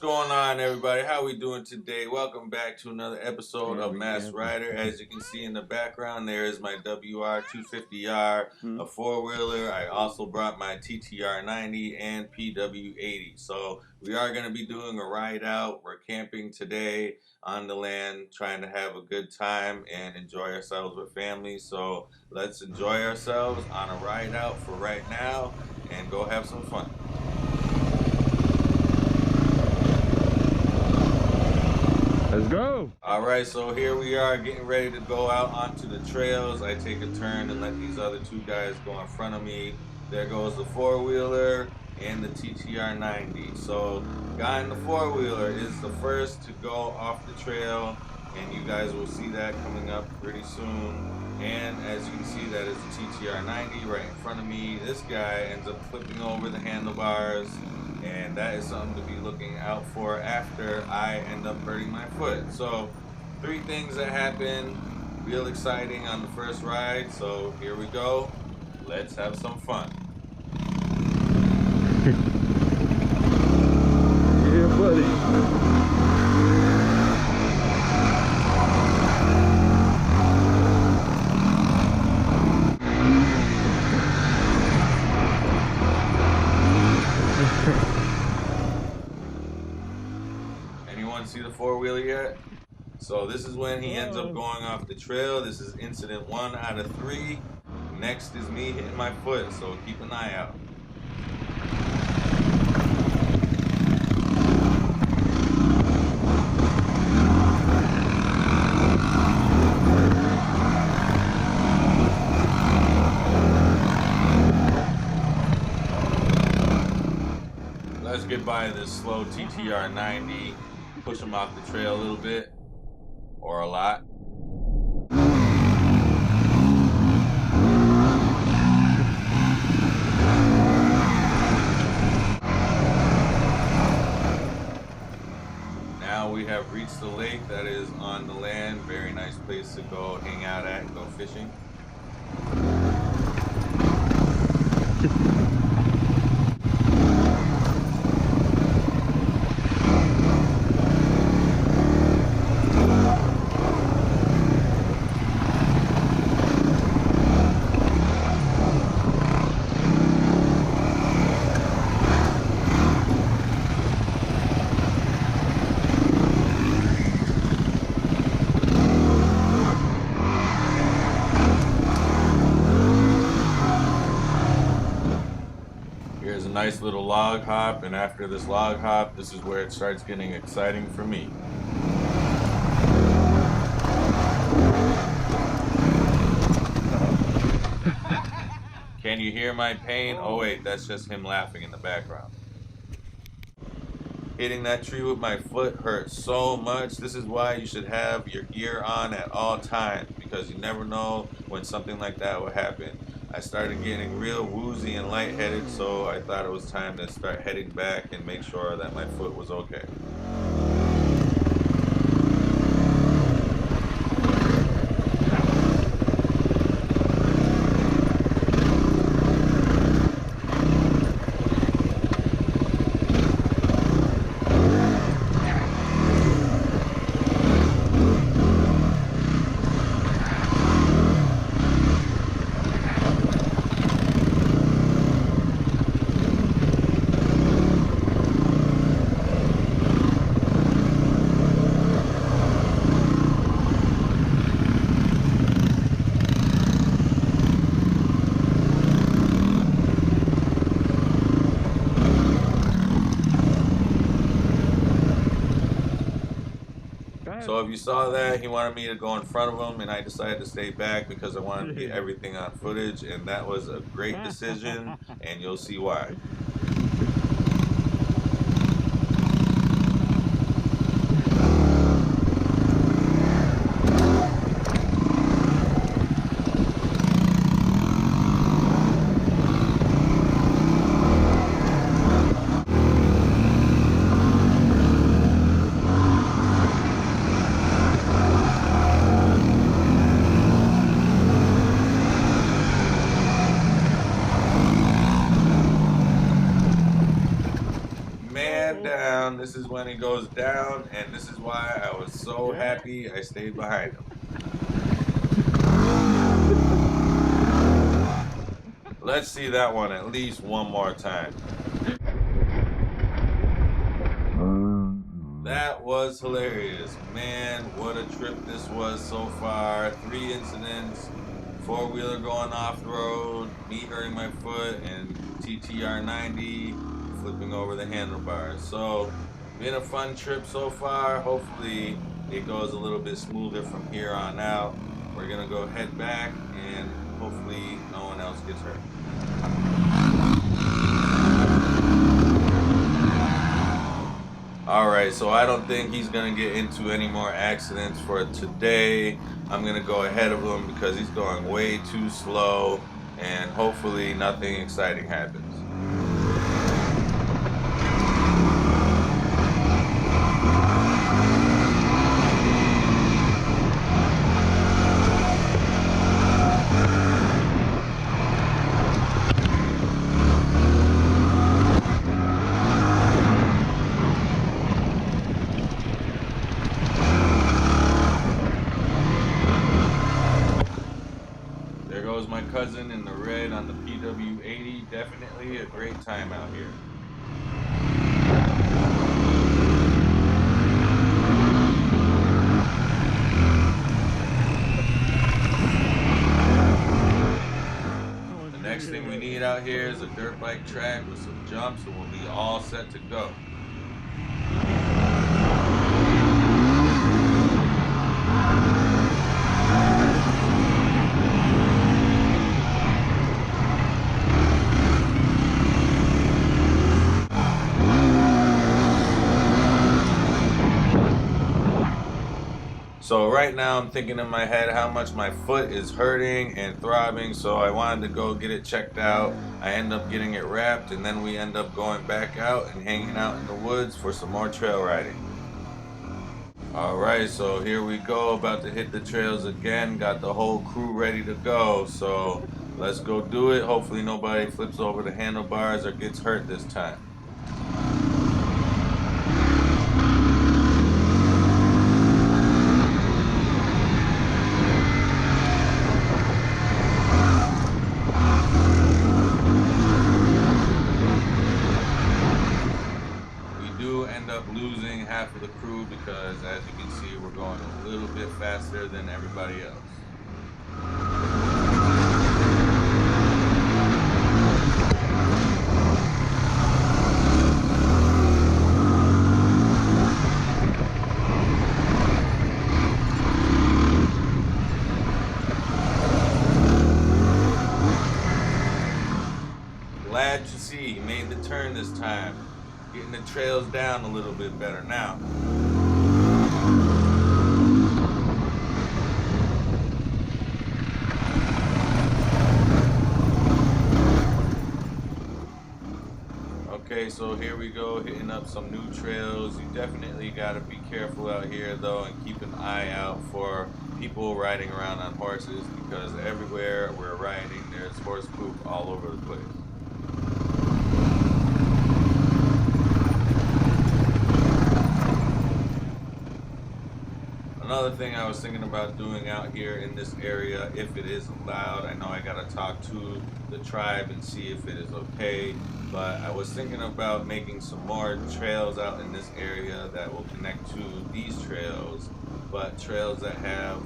going on, everybody? How we doing today? Welcome back to another episode of Mass Rider. As you can see in the background, there is my WR250R, a four-wheeler. I also brought my TTR90 and PW80. So we are going to be doing a ride out. We're camping today on the land, trying to have a good time and enjoy ourselves with family. So let's enjoy ourselves on a ride out for right now and go have some fun. Let's go. All right, so here we are getting ready to go out onto the trails. I take a turn and let these other two guys go in front of me. There goes the four-wheeler and the TTR90. So guy in the four-wheeler is the first to go off the trail, and you guys will see that coming up pretty soon. And as you can see, that is the TTR90 right in front of me. This guy ends up flipping over the handlebars, and that is something to be looking out for after I end up hurting my foot. So 3 things that happen, real exciting on the first ride. So here we go. Let's have some fun. Yeah, buddy. Anyone see the four-wheeler yet? So this is when he ends up going off the trail. This is incident 1 out of 3. Next is me hitting my foot, so keep an eye out. Let's get by this slow TTR90, push him off the trail a little bit, or a lot. Now we have reached the lake that is on the land. Very nice place to go hang out at and go fishing. Here's a nice little log hop, and after this log hop, this is where it starts getting exciting for me. Can you hear my pain? Oh wait, that's just him laughing in the background. Hitting that tree with my foot hurts so much. This is why you should have your gear on at all times, because you never know when something like that will happen. I started getting real woozy and lightheaded, so I thought it was time to start heading back and make sure that my foot was okay. So if you saw that, he wanted me to go in front of him, and I decided to stay back because I wanted to get everything on footage, and that was a great decision, and you'll see why. down, this is when he goes down, and this is why I was so happy I stayed behind him. Let's see that one at least one more time. That was hilarious. Man, what a trip this was so far. 3 incidents, 4-wheeler going off-road, me hurting my foot, and TTR 90 flipping over the handlebars. So, been a fun trip so far. Hopefully, it goes a little bit smoother from here on out. We're gonna go head back, and hopefully no one else gets hurt. Alright, so I don't think he's going to get into any more accidents for today. I'm going to go ahead of him because he's going way too slow, and hopefully nothing exciting happens. There goes my cousin in the red on the PW80. Definitely a great time out here. The next thing we need out here is a dirt bike track with some jumps, and we'll be all set to go. So right now I'm thinking in my head how much my foot is hurting and throbbing, so I wanted to go get it checked out. I end up getting it wrapped, and then we end up going back out and hanging out in the woods for some more trail riding. Alright, so here we go, about to hit the trails again. Got the whole crew ready to go, so let's go do it. Hopefully nobody flips over the handlebars or gets hurt this time. End up losing half of the crew because, as you can see, we're going a little bit faster than everybody else. Glad to see he made the turn this time. Getting the trails down a little bit better now. Okay, so here we go, hitting up some new trails. You definitely got to be careful out here though, and keep an eye out for people riding around on horses, because everywhere we're riding there's horse poop all over the place. Another thing I was thinking about doing out here in this area, if it is allowed, I know I gotta talk to the tribe and see if it is okay, but I was thinking about making some more trails out in this area that will connect to these trails, but trails that have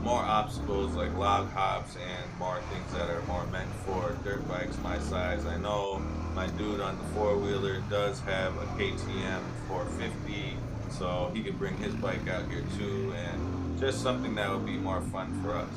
more obstacles like log hops and more things that are more meant for dirt bikes my size. I know my dude on the 4-wheeler does have a KTM 450, so he could bring his bike out here too, and just something that would be more fun for us.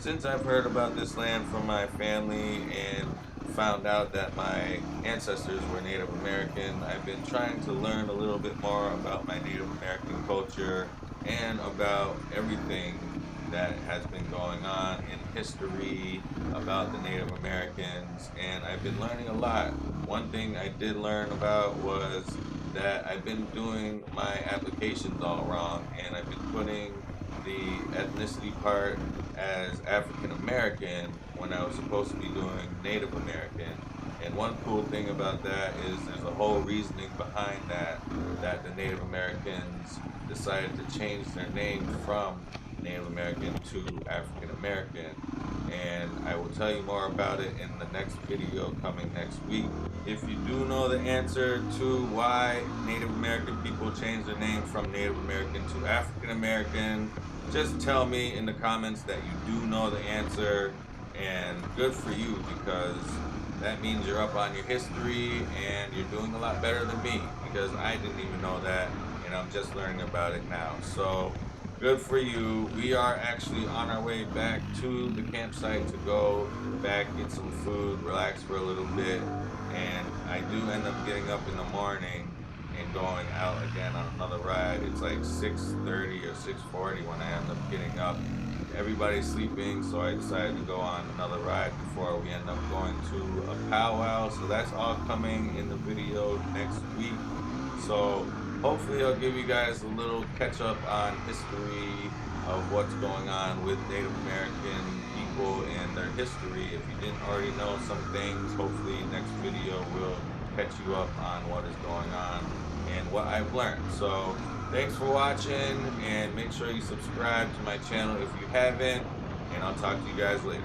since I've heard about this land from my family and found out that my ancestors were Native American, I've been trying to learn a little bit more about my Native American culture and about everything that has been going on in history about the Native Americans, and I've been learning a lot. One thing I did learn about was that I've been doing my applications all wrong, and I've been putting the ethnicity part as African American when I was supposed to be doing Native American. And one cool thing about that is there's a whole reasoning behind that, that the Native Americans decided to change their name from Native American to African American. And I will tell you more about it in the next video coming next week. If you do know the answer to why Native American people changed their name from Native American to African American, just tell me in the comments that you do know the answer, and good for you, because that means you're up on your history and you're doing a lot better than me, because I didn't even know that and I'm just learning about it now. So good for you. We are actually on our way back to the campsite to go back, get some food, relax for a little bit, and I do end up getting up in the morning and going out again on another ride. It's like 6:30 or 6:40 when I end up getting up. Everybody's sleeping, so I decided to go on another ride before we end up going to a powwow. So that's all coming in the video next week. So hopefully I'll give you guys a little catch up on history of what's going on with Native American people and their history. If you didn't already know some things, hopefully next video will catch you up on what is going on and what I've learned. So thanks for watching, and make sure you subscribe to my channel if you haven't, and I'll talk to you guys later.